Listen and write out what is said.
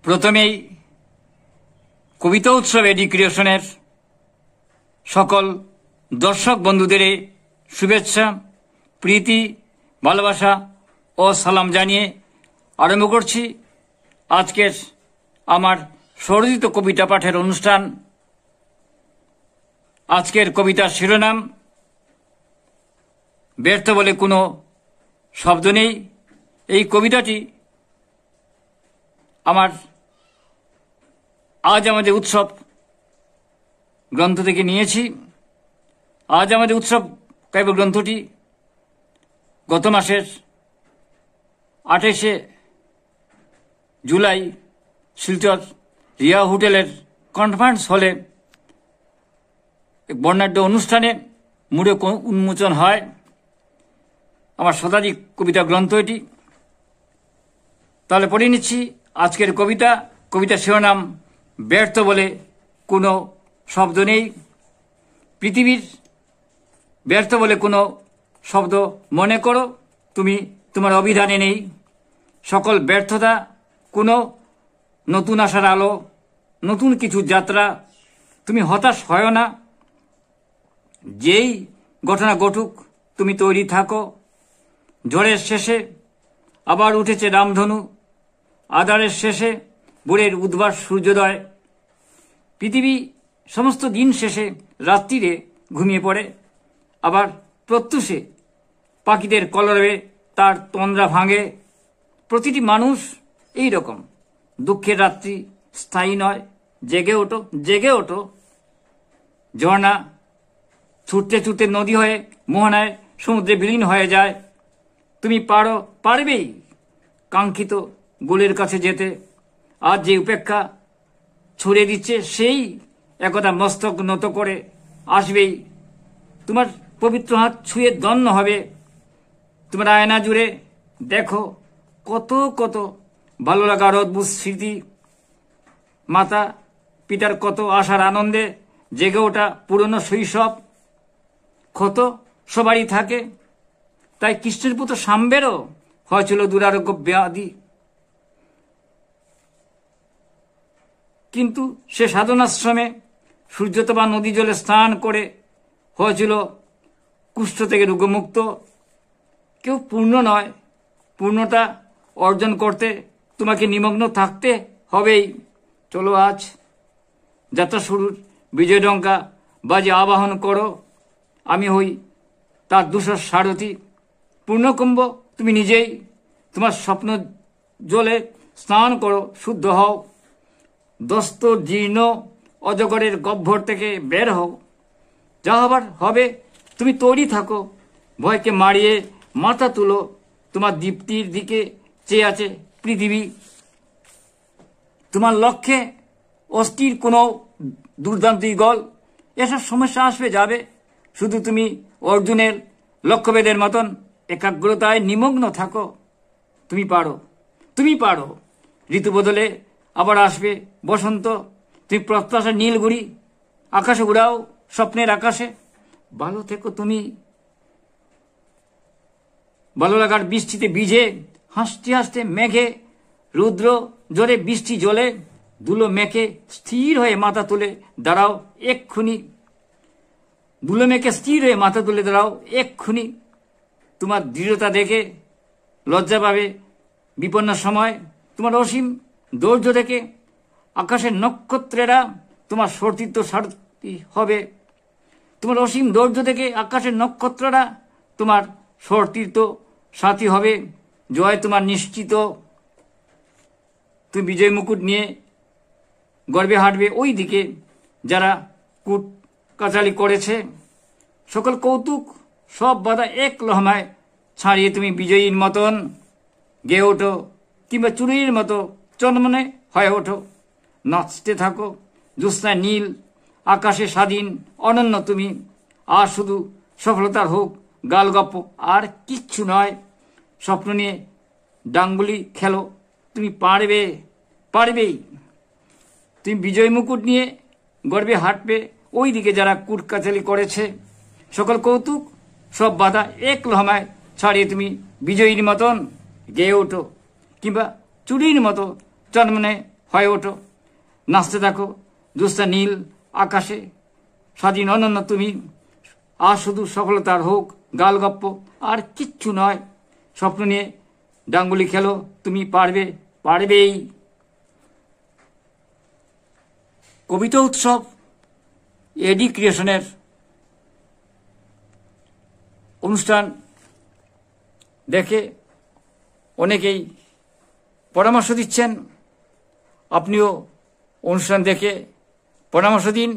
প্রথমেই কবিতা উৎসব এডি ক্রিয়েশনের সকল দর্শক বন্ধুদের শুভেচ্ছা, প্রীতি, ভালোবাসা ও সালাম জানিয়ে আরম্ভ করছি আজকের আমার স্বরচিত কবিতা পাঠের অনুষ্ঠান। আজকের কবিতার শিরোনাম ব্যর্থ বলে কোনো শব্দ নেই। এই কবিতাটি আমার আজ আমাদের উৎসব গ্রন্থ থেকে নিয়েছি। আজ আমাদের উৎসব কাব্য গ্রন্থটি গত মাসের 28শে জুলাই শিলচর রিয়া হোটেলের কনফারেন্স হলে বর্ণাঢ্য অনুষ্ঠানে মুড়ে উন্মোচন হয় আমার শতাধিক কবিতা গ্রন্থ এটি। তাহলে পড়ে নিচ্ছি আজকের কবিতা শিরোনাম ব্যর্থ বলে কোনো শব্দ নেই। পৃথিবীর ব্যর্থ বলে কোনো শব্দ মনে করো তুমি তোমার অভিধানে নেই। সকল ব্যর্থতা কোনো নতুন আশার আলো, নতুন কিছু যাত্রা। তুমি হতাশ হয় না, যেই ঘটনা ঘটুক তুমি তৈরি থাকো। ঝড়ের শেষে আবার উঠেছে রামধনু, আধারের শেষে ভোরের উদ্ভাস সূর্যোদয়। পৃথিবী সমস্ত দিন শেষে রাত্রিরে ঘুমিয়ে পড়ে, আবার প্রত্যুষে পাখিদের কলরবে তার তন্দ্রা ভাঙে। প্রতিটি মানুষ এই রকম, দুঃখের রাত্রি স্থায়ী নয়। জেগে ওঠো, জেগে ওঠো। ঝর্ণা ছুটতে ছুটতে নদী হয়ে মোহনায় সমুদ্রে বিলীন হয়ে যায়। তুমি পারবেই কাঙ্ক্ষিত গোলের কাছে যেতে। আজ যে উপেক্ষা ছড়িয়ে দিচ্ছে সেই একদা মস্তক নত করে আসবেই। তোমার পবিত্র হাত ছুঁয়ে ধন্য হবে। তোমার আয়না জুড়ে দেখো কত কত ভালো লাগার অদ্ভুত স্মৃতি। মাতা পিতার কত আশার আনন্দে জেগে ওঠা পুরনো শৈশব। ক্ষত সবারই থাকে, তাই কৃষ্ণের পুত্র সাম্বেরও হয়েছিল দুরারোগ্য ব্যাধি। কিন্তু সে সাধনাশ্রমে সূর্যতপা নদী জলে স্নান করে হয়েছিল কুষ্ঠ থেকে রোগমুক্ত। কেউ পূর্ণ নয়, পূর্ণতা অর্জন করতে তোমাকে নিমগ্ন থাকতে হবেই। চলো আজ যাত্রা শুরুর বিজয় ডঙ্কা বাজে আবাহন করো। আমি হই তার দুশো সারথি। পূর্ণকুম্ভ তুমি নিজেই। তোমার স্বপ্ন জলে স্নান করো, শুদ্ধ হও। দস্ত জীর্ণ অজগরের গহ্বর থেকে বের হও। যা হবার হবে, তুমি তৈরি থাকো। ভয়কে মারিয়ে মাথা তুলো। তোমার দীপ্তির দিকে চেয়ে আছে পৃথিবী। তোমার লক্ষ্যে অস্থির কোনো দুর্দান্ত ইগল। এসব সমস্যা আসবে যাবে, শুধু তুমি অর্জুনের লক্ষ্যভেদের মতন একাগ্রতায় নিমগ্ন থাকো। তুমি পারো, তুমি পারো। ঋতু বদলে আবার আসবে বসন্ত। তুমি প্রত্যাশা নীলগুড়ি আকাশে উড়াও, স্বপ্নের আকাশে। ভালো থেকো তুমি। ভালো লাগার বৃষ্টিতে ভিজে হাসতে হাসতে মেঘে রুদ্র জোরে বৃষ্টি জলে ধুলো মেঘে স্থির হয়ে মাথা তুলে দাঁড়াও এক্ষুনি। ধুলো মেঘে স্থির হয়ে মাথা তুলে দাঁড়াও এক্ষুনি। তোমার দৃঢ়তা দেখে লজ্জা পাবে বিপন্ন সময়। তোমার অসীম ধৈর্য দেখে আকাশের নক্ষত্রেরা তোমার সতীর্থ সারথি হবে। তোমার অসীম ধৈর্য দেখে আকাশের নক্ষত্ররা তোমার সতীর্থ সাথী হবে। জয় তোমার নিশ্চিত। তুমি বিজয় মুকুট নিয়ে গর্বে হাঁটবে ওই দিকে যারা কুট কাচালি করেছে। সকল কৌতুক সব বাধা এক লহমায় ছাড়িয়ে তুমি বিজয়ীর মতন গেয়ে ওঠো, কিংবা চুরির মতো চন্মনে হয়ে ওঠো। নাচতে থাকো জ্যোৎস্নায় নীল আকাশে স্বাধীন অনন্য তুমি। আর শুধু সফলতার হোক গালগপ্প, আর কিচ্ছু নয়। স্বপ্ন নিয়ে ডাঙ্গুলি খেলো, তুমি পারবে, পারবেই। তুমি বিজয় মুকুট নিয়ে গর্বে হাঁটবে ওই দিকে যারা কুটকাচালি করেছে। সকল কৌতুক সব বাধা এক লহমায় ছাড়িয়ে তুমি বিজয়ীর মতন গেয়ে ওঠো, কিংবা চুরির মতো চন্মনে হয়ে ওঠো, নাচতে থাকো দুস্তা নীল আকাশে, স্বাধীন অনন্য তুমি। আর শুধু সফলতার হোক গালগপ্প, আর কিচ্ছু নয়। স্বপ্ন নিয়ে ডাঙ্গুলি খেলো, তুমি পারবে, পারবেই। কবিতা উৎসব এডি ক্রিয়েশনের অনুষ্ঠান দেখে অনেকেই পরামর্শ দিচ্ছেন। আপনিও অনুষ্ঠান দেখে পরামর্শ দিন।